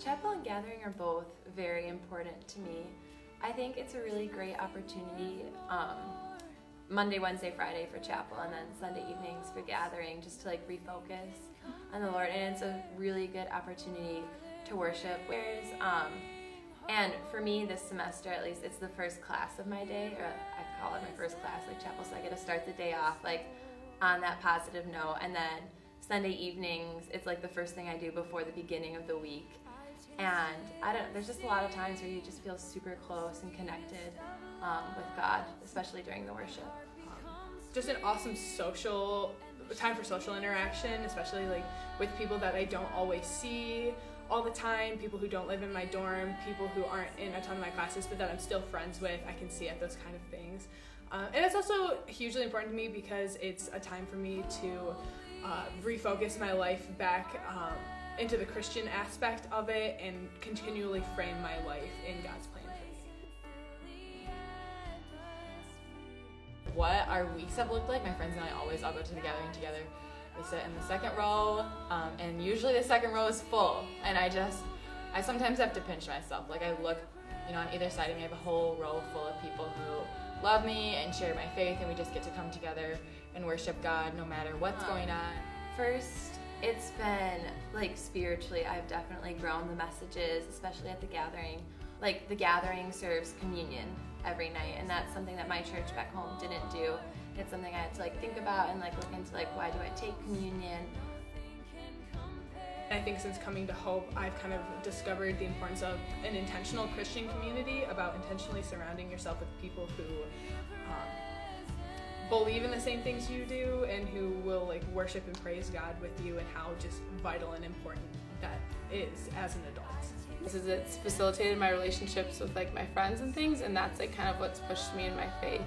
Chapel and gathering are both very important to me. I think it's a really great opportunity, Monday, Wednesday, Friday for chapel, and then Sunday evenings for gathering, just to like refocus on the Lord. And it's a really good opportunity to worship. And for me this semester, at least, it's the first class of my day, or I call it my first class, like chapel, so I get to start the day off like on that positive note. And then Sunday evenings, it's like the first thing I do before the beginning of the week. And there's just a lot of times where you just feel super close and connected with God, especially during the worship. Just an awesome time for social interaction, especially like with people that I don't always see all the time, people who don't live in my dorm, people who aren't in a ton of my classes but that I'm still friends with. I can see at those kind of things. And it's also hugely important to me because it's a time for me to refocus my life back into the Christian aspect of it and continually frame my life in God's plan for me. What our weeks have looked like, my friends and I all go to the gathering together. We sit in the second row, and usually the second row is full, and I sometimes have to pinch myself. Like, I look, on either side of me, I have a whole row full of people who love me and share my faith, and we just get to come together and worship God no matter what's going on. First, it's been, like, spiritually, I've definitely grown the messages, especially at the gathering. Like, the gathering serves communion every night, and that's something that my church back home didn't do. It's something I had to, like, think about and, like, look into, like, why do I take communion? I think since coming to Hope, I've kind of discovered the importance of an intentional Christian community, about intentionally surrounding yourself with people who believe in the same things you do and who will like worship and praise God with you, and how just vital and important that is as an adult. It's facilitated my relationships with like my friends and things, and that's like kind of what's pushed me in my faith,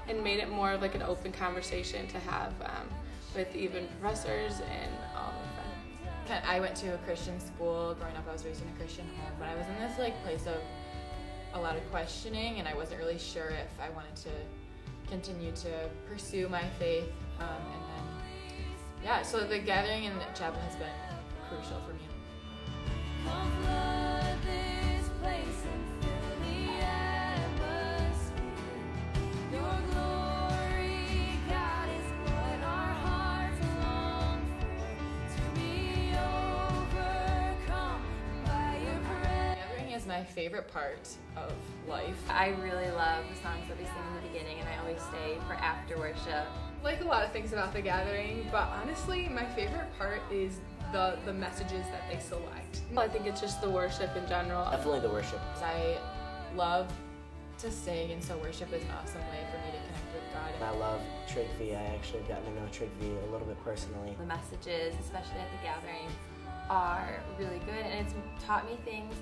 and made it more of like an open conversation to have with even professors and all my friends. I went to a Christian school. Growing up, I was raised in a Christian home, but I was in this like place of a lot of questioning, and I wasn't really sure if I wanted to continue to pursue my faith, so the gathering in the chapel has been crucial for me. My favorite part of life. I really love the songs that we sing in the beginning, and I always stay for after worship. Like a lot of things about the gathering, but honestly, my favorite part is the messages that they select. I think it's just the worship in general. Definitely the worship. I love to sing, and so worship is an awesome way for me to connect with God. I love Trig V. I actually have gotten to know Trig V a little bit personally. The messages, especially at the gathering, are really good, and it's taught me things.